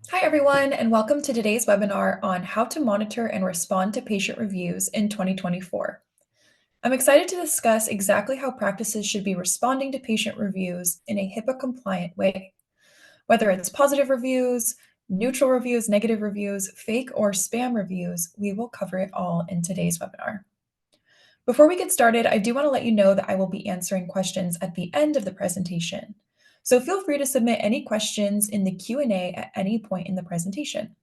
Hi, everyone, and welcome to today's webinar on how to monitor and respond to patient reviews in 2024. I'm excited to discuss exactly how practices should be responding to patient reviews in a HIPAA-compliant way. Whether it's positive reviews, neutral reviews, negative reviews, fake or spam reviews, we will cover it all in today's webinar. Before we get started, I do want to let you know that I will be answering questions at the end of the presentation. So feel free to submit any questions in the Q&A at any point in the presentation.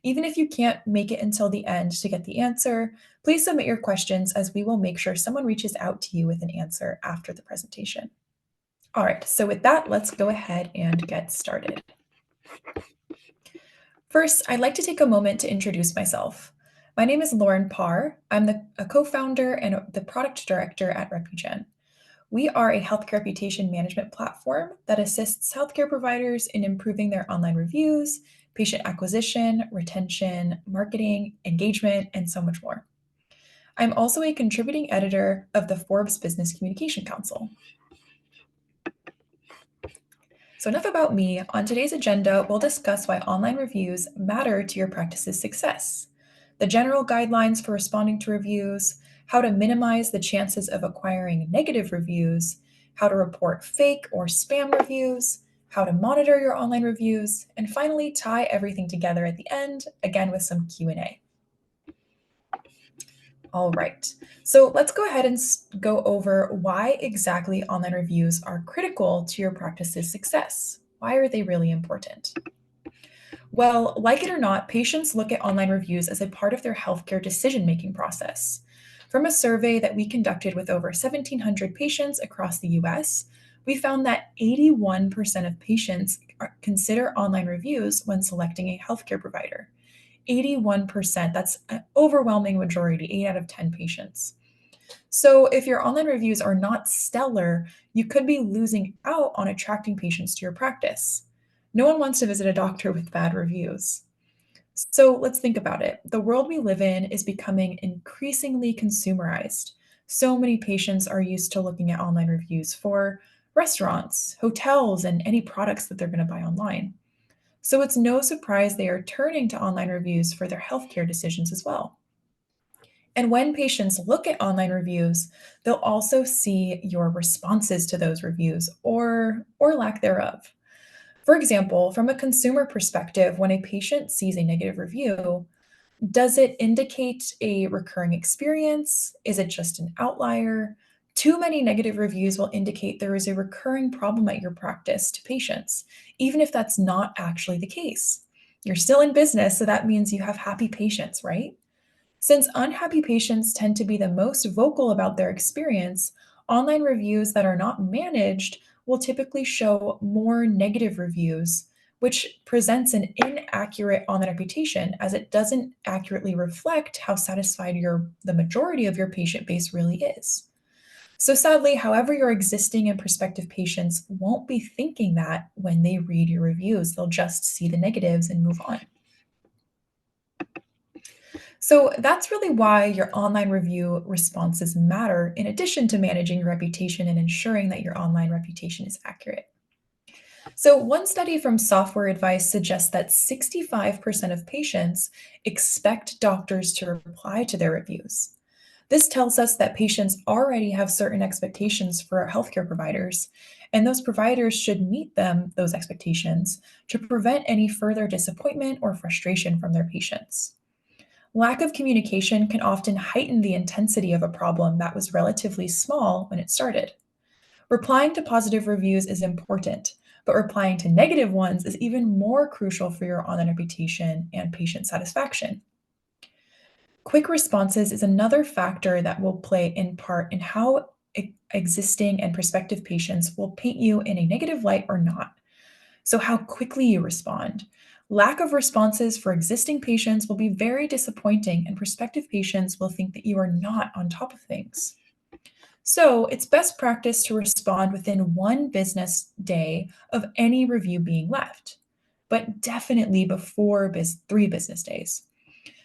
Even if you can't make it until the end to get the answer, please submit your questions as we will make sure someone reaches out to you with an answer after the presentation. All right, so with that, let's go ahead and get started. First, I'd like to take a moment to introduce myself. My name is Lauren Parr. I'm a co-founder and the product director at RepuGen. We are a healthcare reputation management platform that assists healthcare providers in improving their online reviews, patient acquisition, retention, marketing, engagement, and so much more. I'm also a contributing editor of the Forbes Business Communication Council. So enough about me. On today's agenda, we'll discuss why online reviews matter to your practice's success, the general guidelines for responding to reviews, how to minimize the chances of acquiring negative reviews, how to report fake or spam reviews, how to monitor your online reviews, and finally tie everything together at the end, again with some Q&A. All right, so let's go ahead and go over why exactly online reviews are critical to your practice's success. Why are they really important? Well, like it or not, patients look at online reviews as a part of their healthcare decision-making process. From a survey that we conducted with over 1,700 patients across the US, we found that 81% of patients consider online reviews when selecting a healthcare provider. 81%, that's an overwhelming majority, 8 out of 10 patients. So if your online reviews are not stellar, you could be losing out on attracting patients to your practice. No one wants to visit a doctor with bad reviews. So let's think about it. The world we live in is becoming increasingly consumerized. So many patients are used to looking at online reviews for restaurants, hotels, and any products that they're going to buy online. So it's no surprise they are turning to online reviews for their healthcare decisions as well. And when patients look at online reviews, they'll also see your responses to those reviews or lack thereof. For example, from a consumer perspective, when a patient sees a negative review, does it indicate a recurring experience? Is it just an outlier? Too many negative reviews will indicate there is a recurring problem at your practice to patients, even if that's not actually the case. You're still in business, so that means you have happy patients, right? Since unhappy patients tend to be the most vocal about their experience, online reviews that are not managed will typically show more negative reviews, which presents an inaccurate online reputation as it doesn't accurately reflect how satisfied the majority of your patient base really is. So sadly, however, your existing and prospective patients won't be thinking that when they read your reviews. They'll just see the negatives and move on. So that's really why your online review responses matter, in addition to managing your reputation and ensuring that your online reputation is accurate. So, one study from Software Advice suggests that 65% of patients expect doctors to reply to their reviews. This tells us that patients already have certain expectations for healthcare providers, and those providers should meet those expectations to prevent any further disappointment or frustration from their patients. Lack of communication can often heighten the intensity of a problem that was relatively small when it started. Replying to positive reviews is important, but replying to negative ones is even more crucial for your online reputation and patient satisfaction. Quick responses is another factor that will play in part in how existing and prospective patients will paint you in a negative light or not. So, how quickly you respond. Lack of responses for existing patients will be very disappointing, and prospective patients will think that you are not on top of things. So, it's best practice to respond within one business day of any review being left, but definitely before 3 business days.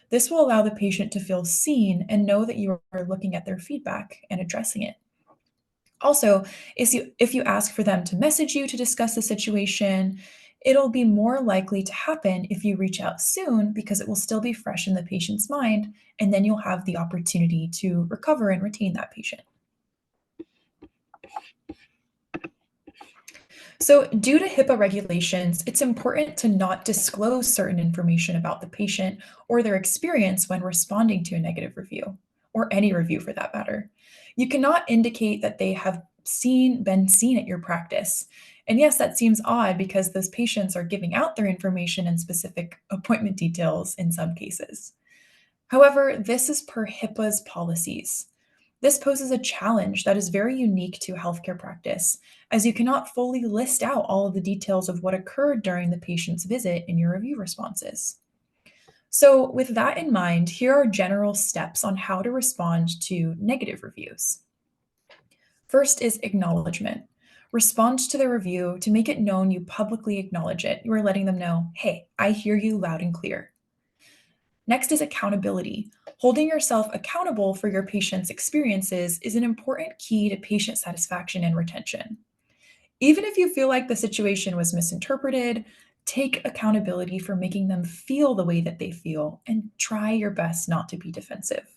This will allow the patient to feel seen and know that you are looking at their feedback and addressing it. Also, if you ask for them to message you to discuss the situation, It'll be more likely to happen if you reach out soon because it will still be fresh in the patient's mind, and then you'll have the opportunity to recover and retain that patient. So, due to HIPAA regulations, it's important to not disclose certain information about the patient or their experience when responding to a negative review, or any review for that matter. You cannot indicate that they have been seen at your practice. And yes, that seems odd because those patients are giving out their information and specific appointment details in some cases. However, this is per HIPAA's policies. This poses a challenge that is very unique to healthcare practice, as you cannot fully list out all of the details of what occurred during the patient's visit in your review responses. So, with that in mind, here are general steps on how to respond to negative reviews. First is acknowledgement. Respond to the review to make it known you publicly acknowledge it. You are letting them know, hey, I hear you loud and clear. Next is accountability. Holding yourself accountable for your patient's experiences is an important key to patient satisfaction and retention. Even if you feel like the situation was misinterpreted, take accountability for making them feel the way that they feel and try your best not to be defensive.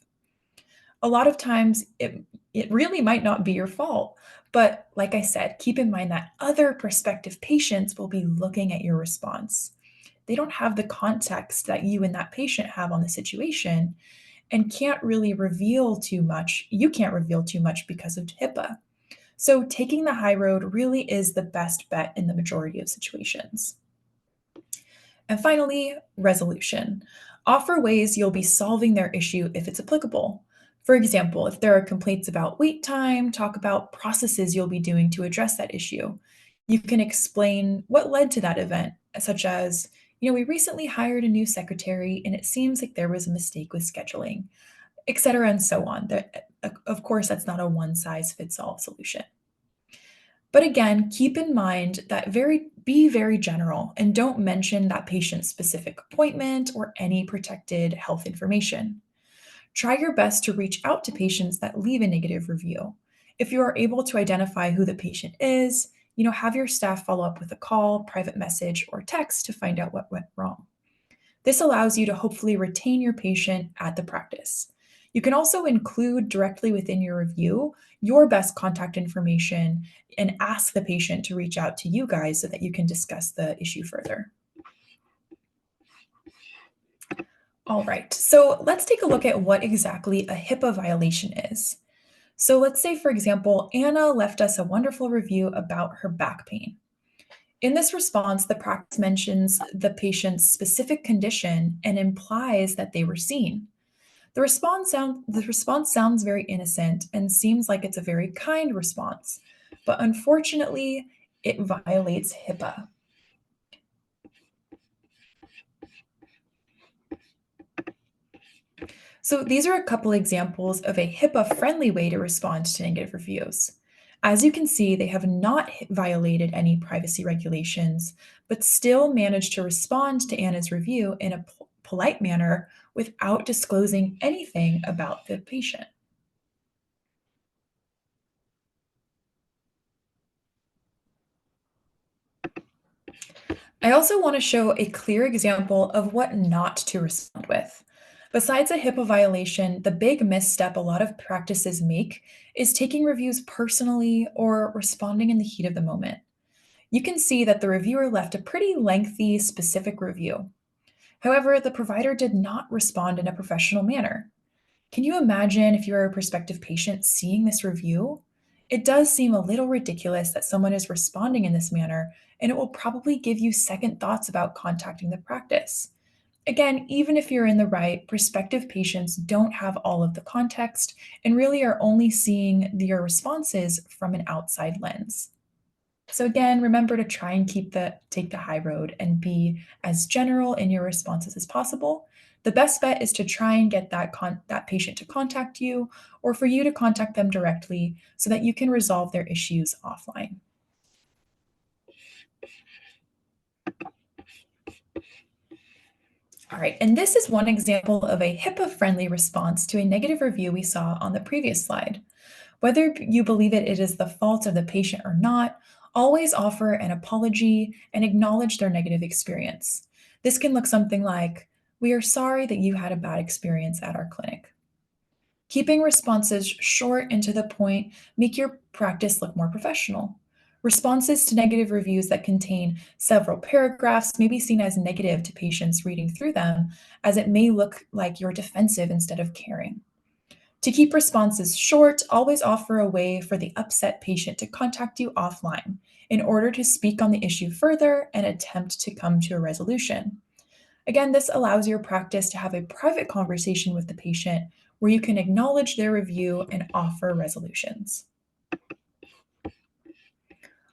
A lot of times it really might not be your fault, but like I said, keep in mind that other prospective patients will be looking at your response. They don't have the context that you and that patient have on the situation and can't really reveal too much. You can't reveal too much because of HIPAA. So, taking the high road really is the best bet in the majority of situations. And finally, resolution. Offer ways you'll be solving their issue if it's applicable. For example, if there are complaints about wait time, talk about processes you'll be doing to address that issue. You can explain what led to that event, such as, we recently hired a new secretary and it seems like there was a mistake with scheduling, etc., and so on. Of course, that's not a one size fits all solution. But again, keep in mind that be very general and don't mention that patient's specific appointment or any protected health information. Try your best to reach out to patients that leave a negative review. If you are able to identify who the patient is, have your staff follow up with a call, private message, or text to find out what went wrong. This allows you to hopefully retain your patient at the practice. You can also include directly within your review your best contact information and ask the patient to reach out to you guys so that you can discuss the issue further. All right, so let's take a look at what exactly a HIPAA violation is. So let's say, for example, Anna left us a wonderful review about her back pain. In this response, the practice mentions the patient's specific condition and implies that they were seen. The response sounds very innocent and seems like it's a very kind response, but unfortunately, it violates HIPAA. So these are a couple examples of a HIPAA-friendly way to respond to negative reviews. As you can see, they have not violated any privacy regulations, but still managed to respond to Anna's review in a polite manner without disclosing anything about the patient. I also want to show a clear example of what not to respond with. Besides a HIPAA violation, the big misstep a lot of practices make is taking reviews personally or responding in the heat of the moment. You can see that the reviewer left a pretty lengthy, specific review. However, the provider did not respond in a professional manner. Can you imagine if you are a prospective patient seeing this review? It does seem a little ridiculous that someone is responding in this manner, and it will probably give you second thoughts about contacting the practice. Again, even if you're in the right, prospective patients don't have all of the context and really are only seeing your responses from an outside lens. So again, remember to try and take the high road and be as general in your responses as possible. The best bet is to try and get that patient to contact you or for you to contact them directly so that you can resolve their issues offline. All right, and this is one example of a HIPAA-friendly response to a negative review we saw on the previous slide. Whether you believe it is the fault of the patient or not, Always offer an apology and acknowledge their negative experience. This can look something like, "We are sorry that you had a bad experience at our clinic." Keeping responses short and to the point make your practice look more professional. Responses to negative reviews that contain several paragraphs may be seen as negative to patients reading through them, as it may look like you're defensive instead of caring. To keep responses short, always offer a way for the upset patient to contact you offline in order to speak on the issue further and attempt to come to a resolution. Again, this allows your practice to have a private conversation with the patient where you can acknowledge their review and offer resolutions.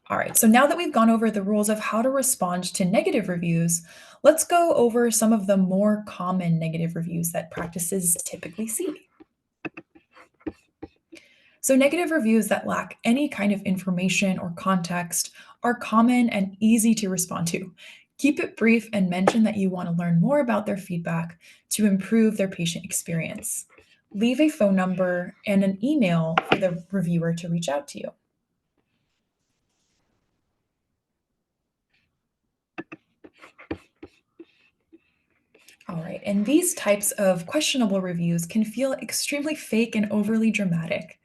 All right, so now that we've gone over the rules of how to respond to negative reviews, let's go over some of the more common negative reviews that practices typically see. So, negative reviews that lack any kind of information or context are common and easy to respond to. Keep it brief and mention that you want to learn more about their feedback to improve their patient experience. Leave a phone number and an email for the reviewer to reach out to you. All right, and these types of questionable reviews can feel extremely fake and overly dramatic.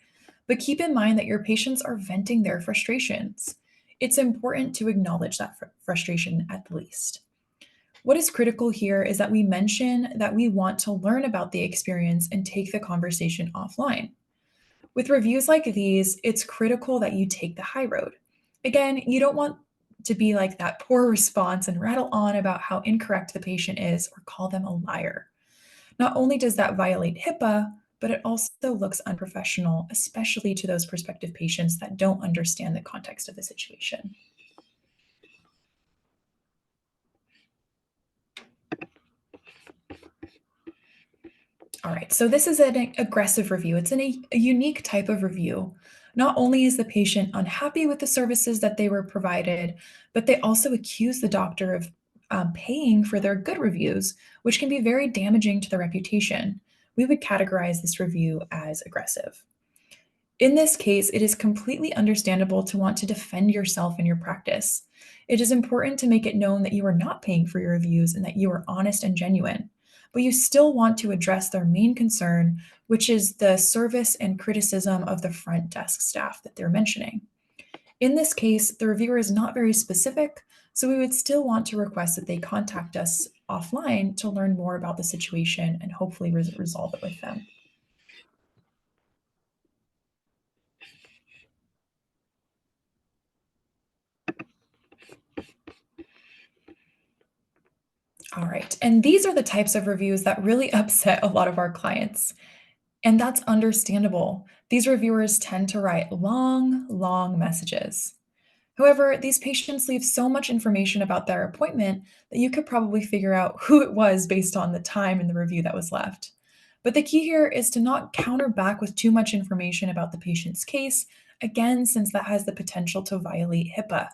But keep in mind that your patients are venting their frustrations. It's important to acknowledge that frustration at the least. What is critical here is that we mention that we want to learn about the experience and take the conversation offline. With reviews like these, it's critical that you take the high road. Again, you don't want to be like that poor response and rattle on about how incorrect the patient is or call them a liar. Not only does that violate HIPAA, but it also looks unprofessional, especially to those prospective patients that don't understand the context of the situation. All right, so this is an aggressive review. It's a unique type of review. Not only is the patient unhappy with the services that they were provided, but they also accuse the doctor of paying for their good reviews, which can be very damaging to the reputation. We would categorize this review as aggressive. In this case, it is completely understandable to want to defend yourself and your practice. It is important to make it known that you are not paying for your reviews and that you are honest and genuine. But you still want to address their main concern, which is the service and criticism of the front desk staff that they're mentioning. In this case, the reviewer is not very specific, so we would still want to request that they contact us offline to learn more about the situation and hopefully resolve it with them. All right. And these are the types of reviews that really upset a lot of our clients. And that's understandable. These reviewers tend to write long, long messages. However, these patients leave so much information about their appointment that you could probably figure out who it was based on the time in the review that was left. But the key here is to not counter back with too much information about the patient's case, again, since that has the potential to violate HIPAA.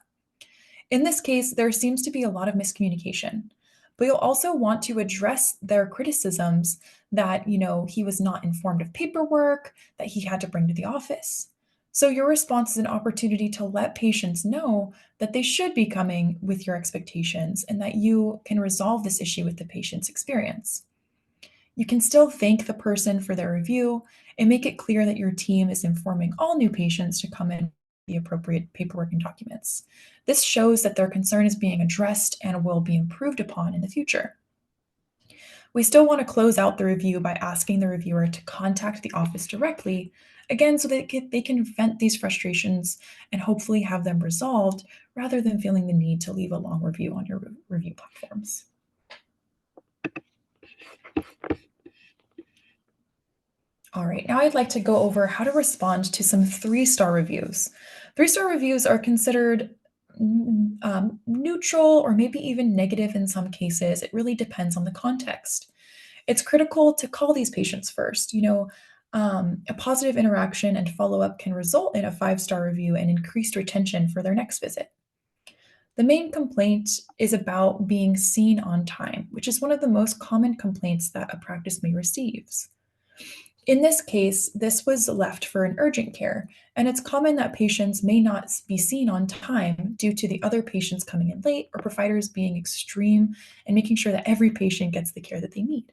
In this case, there seems to be a lot of miscommunication. But you'll also want to address their criticisms that, he was not informed of paperwork that he had to bring to the office. So your response is an opportunity to let patients know that they should be coming with your expectations and that you can resolve this issue with the patient's experience. You can still thank the person for their review and make it clear that your team is informing all new patients to come in with the appropriate paperwork and documents. This shows that their concern is being addressed and will be improved upon in the future. We still want to close out the review by asking the reviewer to contact the office directly, again, so that they can vent these frustrations and hopefully have them resolved rather than feeling the need to leave a long review on your review platforms. All right, now I'd like to go over how to respond to some three-star reviews. Three-star reviews are considered neutral or maybe even negative in some cases. It really depends on the context. It's critical to call these patients first. A positive interaction and follow-up can result in a five-star review and increased retention for their next visit. The main complaint is about being seen on time, which is one of the most common complaints that a practice may receive. In this case, this was left for an urgent care, and it's common that patients may not be seen on time due to the other patients coming in late or providers being extreme and making sure that every patient gets the care that they need.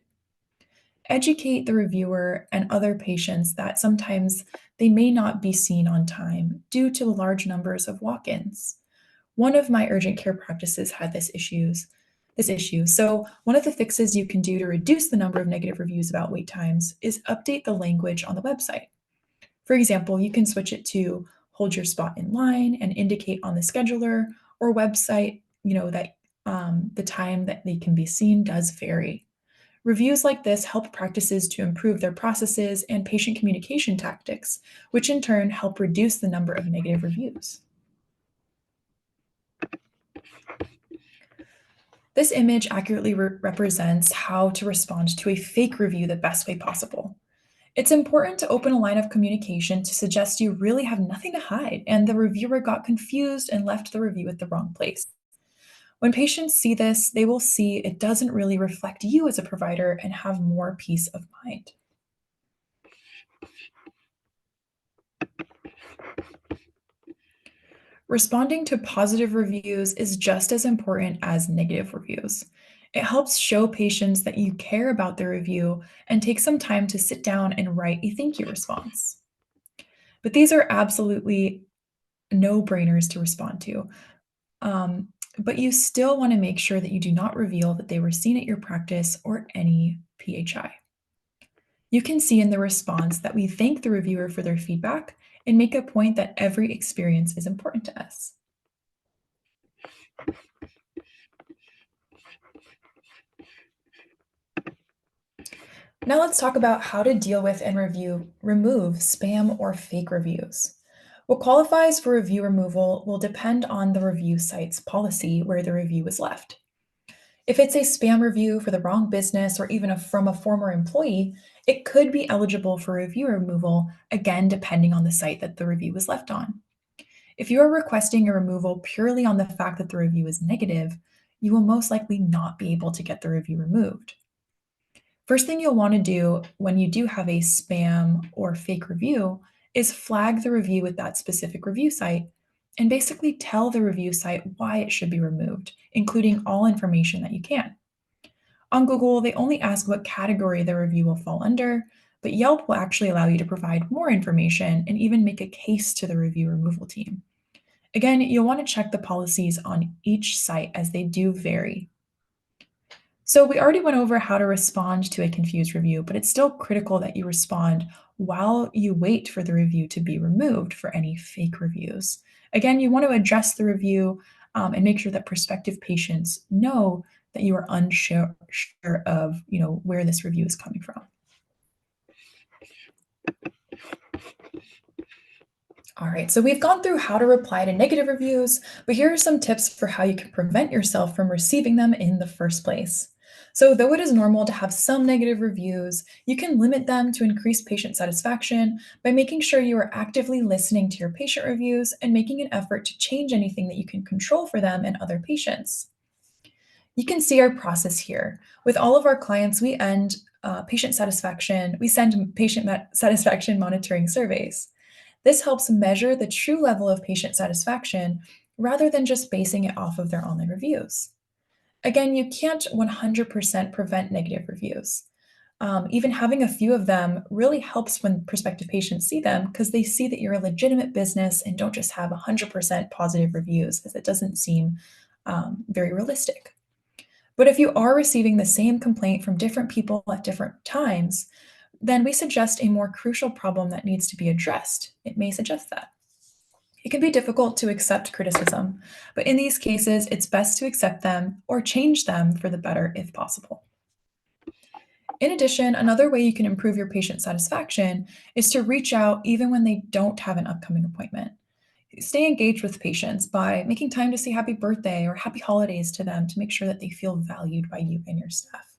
Educate the reviewer and other patients that sometimes they may not be seen on time due to large numbers of walk-ins. One of my urgent care practices had this issue. So, one of the fixes you can do to reduce the number of negative reviews about wait times is update the language on the website. For example, you can switch it to hold your spot in line and indicate on the scheduler or website, that the time that they can be seen does vary. Reviews like this help practices to improve their processes and patient communication tactics, which in turn help reduce the number of negative reviews. This image accurately represents how to respond to a fake review the best way possible. It's important to open a line of communication to suggest you really have nothing to hide and the reviewer got confused and left the review at the wrong place. When patients see this, they will see it doesn't really reflect you as a provider and have more peace of mind. Responding to positive reviews is just as important as negative reviews. It helps show patients that you care about the review and take some time to sit down and write a thank you response. But these are absolutely no brainers to respond to. Um, but you still want to make sure that you do not reveal that they were seen at your practice or any PHI. You can see in the response that we thank the reviewer for their feedback and make a point that every experience is important to us. Now let's talk about how to deal with and remove spam or fake reviews. What qualifies for review removal will depend on the review site's policy where the review was left. If it's a spam review for the wrong business or even from a former employee, it could be eligible for review removal, again, depending on the site that the review was left on. If you are requesting a removal purely on the fact that the review is negative, you will most likely not be able to get the review removed. First thing you'll want to do when you do have a spam or fake review is flag the review with that specific review site and basically tell the review site why it should be removed, including all information that you can. On Google, they only ask what category the review will fall under, but Yelp will actually allow you to provide more information and even make a case to the review removal team. Again, you'll want to check the policies on each site as they do vary. So we already went over how to respond to a confused review, but it's still critical that you respond while you wait for the review to be removed for any fake reviews. Again, you want to address the review and make sure that prospective patients know that you are unsure of, where this review is coming from. All right, so we've gone through how to reply to negative reviews, but here are some tips for how you can prevent yourself from receiving them in the first place. So, though it is normal to have some negative reviews, you can limit them to increase patient satisfaction by making sure you are actively listening to your patient reviews and making an effort to change anything that you can control for them and other patients. You can see our process here. With all of our clients, we send patient satisfaction monitoring surveys. This helps measure the true level of patient satisfaction rather than just basing it off of their online reviews. Again, you can't 100% prevent negative reviews. Even having a few of them really helps when prospective patients see them because they see that you're a legitimate business and don't just have 100% positive reviews, as it doesn't seem very realistic. But if you are receiving the same complaint from different people at different times, then we suggest a more crucial problem that needs to be addressed. It may suggest that. It can be difficult to accept criticism, but in these cases, it's best to accept them or change them for the better if possible. In addition, another way you can improve your patient satisfaction is to reach out even when they don't have an upcoming appointment. Stay engaged with patients by making time to say happy birthday or happy holidays to them to make sure that they feel valued by you and your staff.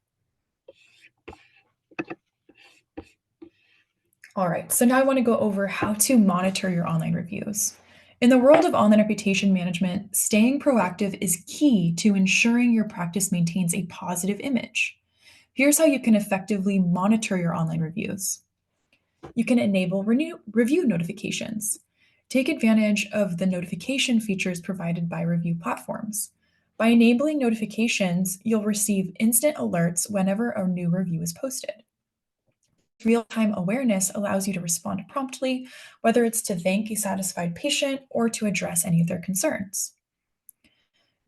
All right, so now I want to go over how to monitor your online reviews. In the world of online reputation management, staying proactive is key to ensuring your practice maintains a positive image. Here's how you can effectively monitor your online reviews. You can enable review notifications. Take advantage of the notification features provided by review platforms. By enabling notifications, you'll receive instant alerts whenever a new review is posted. Real-time awareness allows you to respond promptly, whether it's to thank a satisfied patient or to address any of their concerns.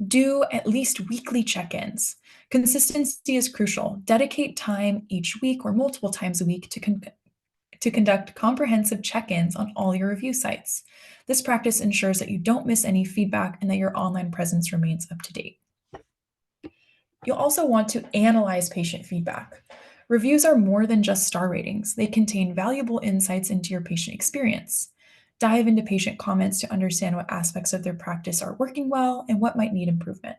Do at least weekly check-ins. Consistency is crucial. Dedicate time each week or multiple times a week to conduct comprehensive check-ins on all your review sites. This practice ensures that you don't miss any feedback and that your online presence remains up to date. You'll also want to analyze patient feedback. Reviews are more than just star ratings. They contain valuable insights into your patient experience. Dive into patient comments to understand what aspects of their practice are working well and what might need improvement.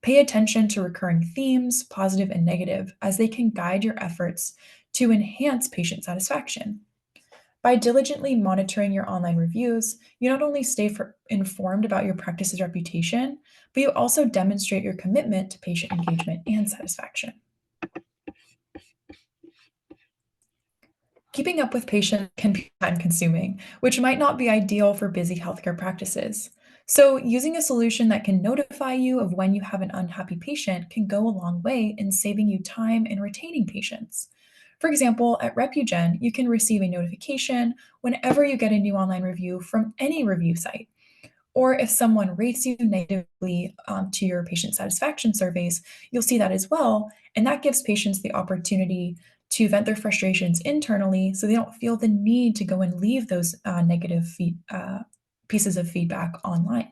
Pay attention to recurring themes, positive and negative, as they can guide your efforts to enhance patient satisfaction. By diligently monitoring your online reviews, you not only stay informed about your practice's reputation, but you also demonstrate your commitment to patient engagement and satisfaction. Keeping up with patients can be time consuming, which might not be ideal for busy healthcare practices. So, using a solution that can notify you of when you have an unhappy patient can go a long way in saving you time and retaining patients. For example, at RepuGen, you can receive a notification whenever you get a new online review from any review site. Or if someone rates you negatively to your patient satisfaction surveys, you'll see that as well. And that gives patients the opportunity to vent their frustrations internally so they don't feel the need to go and leave those pieces of feedback online.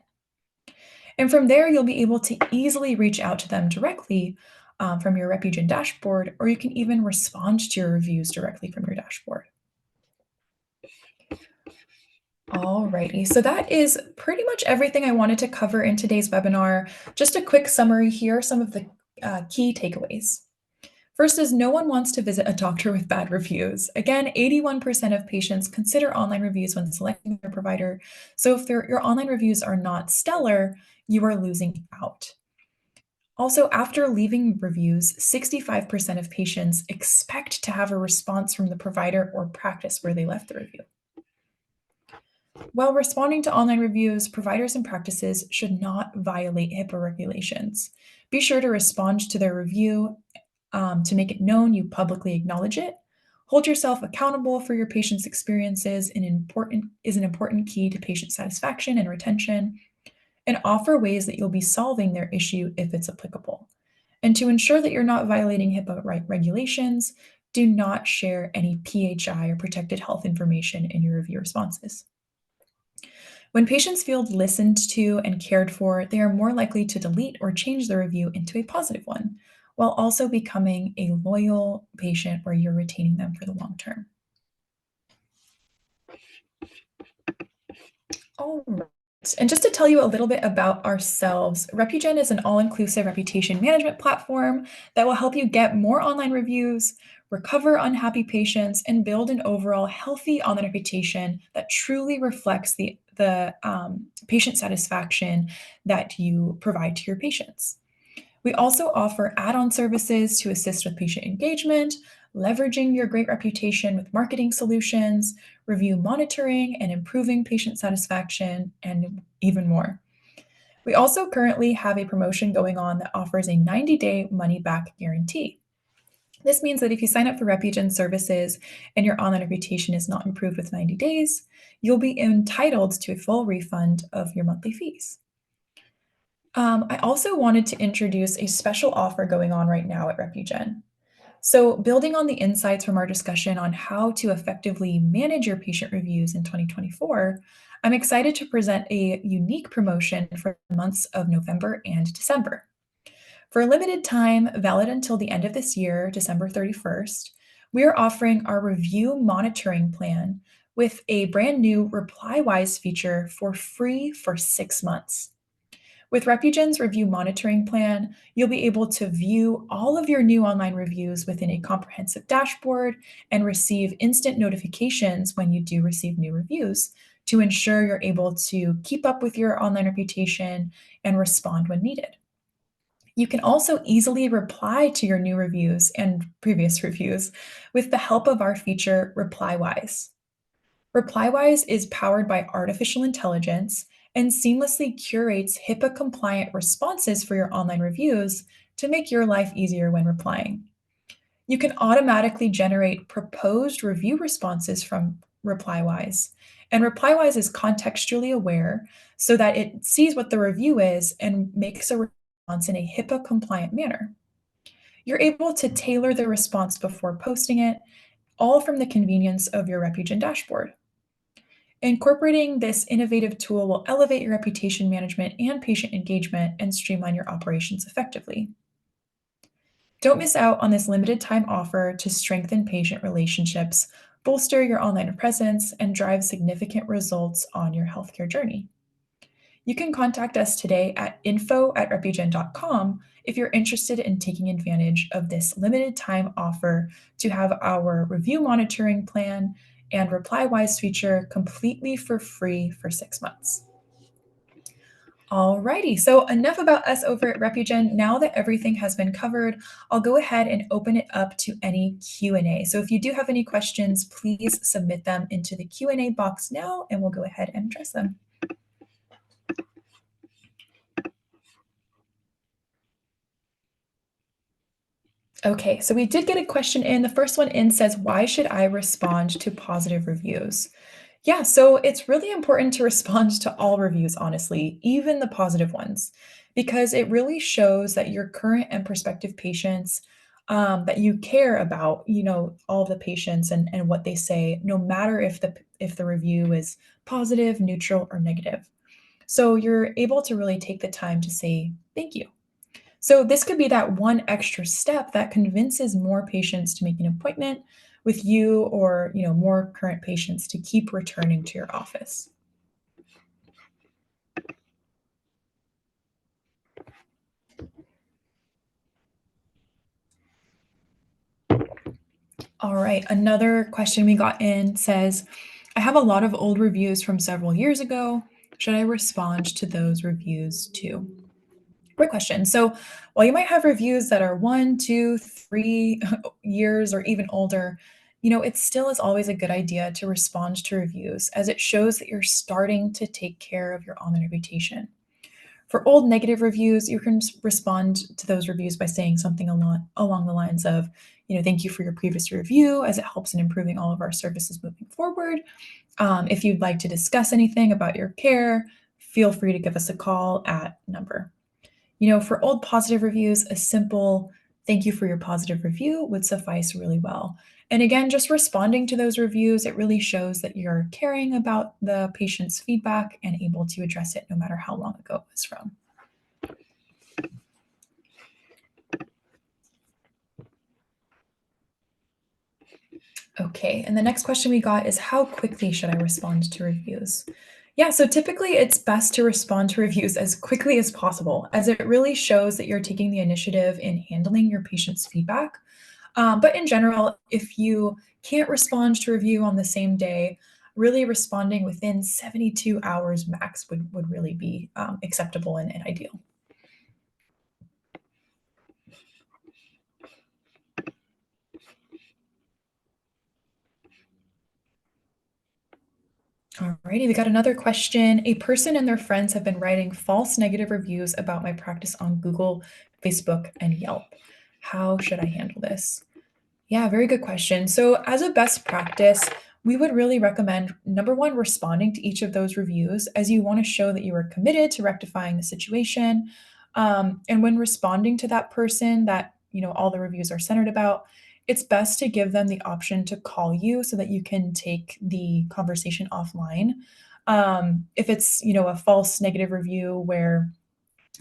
And from there, you'll be able to easily reach out to them directly from your RepuGen dashboard, or you can even respond to your reviews directly from your dashboard. Alrighty, so that is pretty much everything I wanted to cover in today's webinar. Just a quick summary here, some of the key takeaways. First is no one wants to visit a doctor with bad reviews. Again, 81% of patients consider online reviews when selecting their provider. So if your online reviews are not stellar, you are losing out. Also, after leaving reviews, 65% of patients expect to have a response from the provider or practice where they left the review. While responding to online reviews, providers and practices should not violate HIPAA regulations. Be sure to respond to their review to make it known you publicly acknowledge it. Hold yourself accountable for your patient's experiences and is an important key to patient satisfaction and retention, and offer ways that you'll be solving their issue if it's applicable. And to ensure that you're not violating HIPAA regulations, do not share any PHI or protected health information in your review responses. When patients feel listened to and cared for, they are more likely to delete or change the review into a positive one, while also becoming a loyal patient where you're retaining them for the long term. All right. And just to tell you a little bit about ourselves, RepuGen is an all-inclusive reputation management platform that will help you get more online reviews, recover unhappy patients, and build an overall healthy online reputation that truly reflects the patient satisfaction that you provide to your patients. We also offer add-on services to assist with patient engagement, leveraging your great reputation with marketing solutions, review monitoring, and improving patient satisfaction, and even more. We also currently have a promotion going on that offers a 90-day money-back guarantee. This means that if you sign up for RepuGen services and your online reputation is not improved with 90 days, you'll be entitled to a full refund of your monthly fees. I also wanted to introduce a special offer going on right now at RepuGen. So, building on the insights from our discussion on how to effectively manage your patient reviews in 2024, I'm excited to present a unique promotion for the months of November and December. For a limited time, valid until the end of this year, December 31st, we are offering our review monitoring plan with a brand new ReplyWise feature for free for 6 months. With RepuGen's review monitoring plan, you'll be able to view all of your new online reviews within a comprehensive dashboard and receive instant notifications when you do receive new reviews to ensure you're able to keep up with your online reputation and respond when needed. You can also easily reply to your new reviews and previous reviews with the help of our feature ReplyWise. ReplyWise is powered by artificial intelligence and seamlessly curates HIPAA compliant responses for your online reviews to make your life easier when replying. You can automatically generate proposed review responses from ReplyWise. And ReplyWise is contextually aware so that it sees what the review is and makes a response in a HIPAA compliant manner. You're able to tailor the response before posting it, all from the convenience of your RepuGen dashboard. Incorporating this innovative tool will elevate your reputation management and patient engagement and streamline your operations effectively. Don't miss out on this limited time offer to strengthen patient relationships, bolster your online presence, and drive significant results on your healthcare journey. You can contact us today at info@repugen.com if you're interested in taking advantage of this limited time offer to have our review monitoring plan and ReplyWise feature completely for free for 6 months. Alrighty, so enough about us over at RepuGen. Now that everything has been covered, I'll go ahead and open it up to any Q&A. So if you do have any questions, please submit them into the Q&A box now, and we'll go ahead and address them. Okay, so we did get a question in. The first one in says, why should I respond to positive reviews? Yeah, so it's really important to respond to all reviews, honestly, even the positive ones, because it really shows that your current and prospective patients, that you care about, all the patients and what they say, no matter if the review is positive, neutral, or negative. So you're able to really take the time to say thank you. So this could be that one extra step that convinces more patients to make an appointment with you or, more current patients to keep returning to your office. All right, another question we got in says, I have a lot of old reviews from several years ago. Should I respond to those reviews too? Great question. So, while you might have reviews that are 1, 2, 3 years or even older, it still is always a good idea to respond to reviews as it shows that you're starting to take care of your online reputation. For old negative reviews, you can respond to those reviews by saying something along the lines of, thank you for your previous review as it helps in improving all of our services moving forward. If you'd like to discuss anything about your care, feel free to give us a call at number. For old positive reviews, a simple thank you for your positive review would suffice really well. And again, just responding to those reviews, it really shows that you're caring about the patient's feedback and able to address it no matter how long ago it was from. Okay, and the next question we got is how quickly should I respond to reviews? Yeah, so typically it's best to respond to reviews as quickly as possible, as it really shows that you're taking the initiative in handling your patient's feedback. But in general, if you can't respond to review on the same day, really responding within 72 hours max would really be acceptable and ideal. Alrighty, we got another question. A person and their friends have been writing false negative reviews about my practice on Google, Facebook, and Yelp. How should I handle this? Yeah, very good question. So, as a best practice, we would really recommend number one, responding to each of those reviews as you want to show that you are committed to rectifying the situation. And when responding to that person that all the reviews are centered about, it's best to give them the option to call you so that you can take the conversation offline. If it's a false negative review where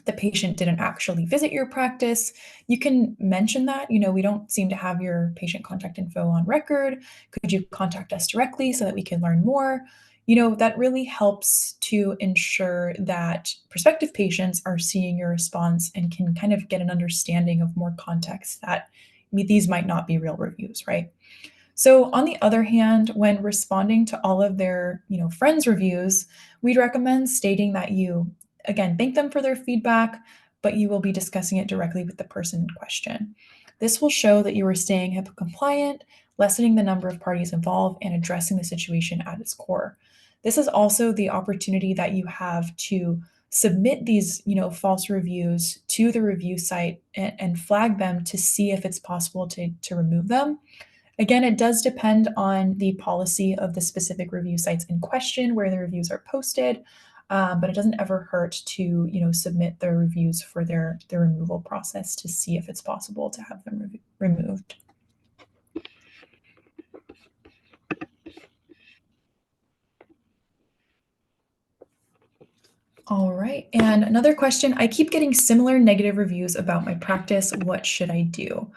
the patient didn't actually visit your practice, you can mention that, we don't seem to have your patient contact info on record. Could you contact us directly so that we can learn more? That really helps to ensure that prospective patients are seeing your response and can kind of get an understanding of more context that these might not be real reviews, right? So on the other hand, when responding to all of their, friends' reviews, we'd recommend stating that you, again, thank them for their feedback, but you will be discussing it directly with the person in question. This will show that you are staying HIPAA compliant, lessening the number of parties involved, and addressing the situation at its core. This is also the opportunity that you have to submit these, false reviews to the review site and flag them to see if it's possible to remove them. Again, it does depend on the policy of the specific review sites in question where the reviews are posted, but it doesn't ever hurt to, submit the reviews for their removal process to see if it's possible to have them removed. All right. And another question, I keep getting similar negative reviews about my practice. What should I do?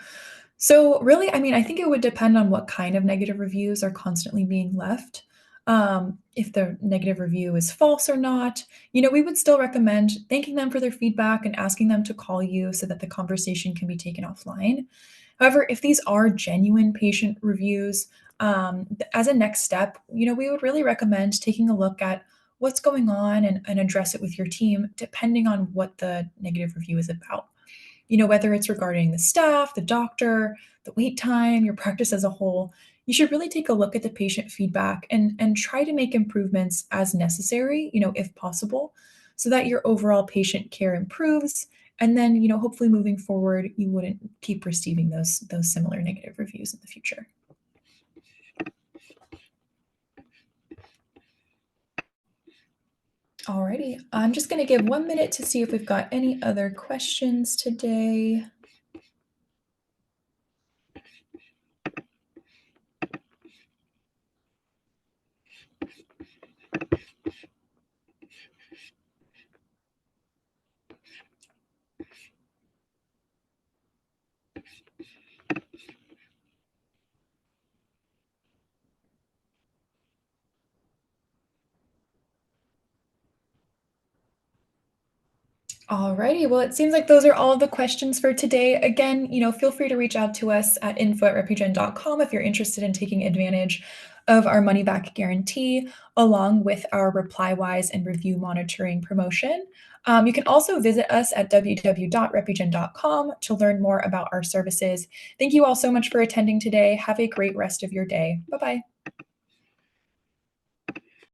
So, really, I mean, I think it would depend on what kind of negative reviews are constantly being left. If the negative review is false or not, we would still recommend thanking them for their feedback and asking them to call you so that the conversation can be taken offline. However, if these are genuine patient reviews, as a next step, we would really recommend taking a look at what's going on and address it with your team, depending on what the negative review is about. Whether it's regarding the staff, the doctor, the wait time, your practice as a whole, you should really take a look at the patient feedback and try to make improvements as necessary, if possible, so that your overall patient care improves. And then, hopefully moving forward, you wouldn't keep receiving those similar negative reviews in the future. Alrighty, I'm just going to give 1 minute to see if we've got any other questions today. Alrighty, well, it seems like those are all of the questions for today. Again, feel free to reach out to us at info@repugen.com if you're interested in taking advantage of our money back guarantee, along with our ReplyWise and review monitoring promotion. You can also visit us at www.repugen.com to learn more about our services. Thank you all so much for attending today. Have a great rest of your day. Bye bye.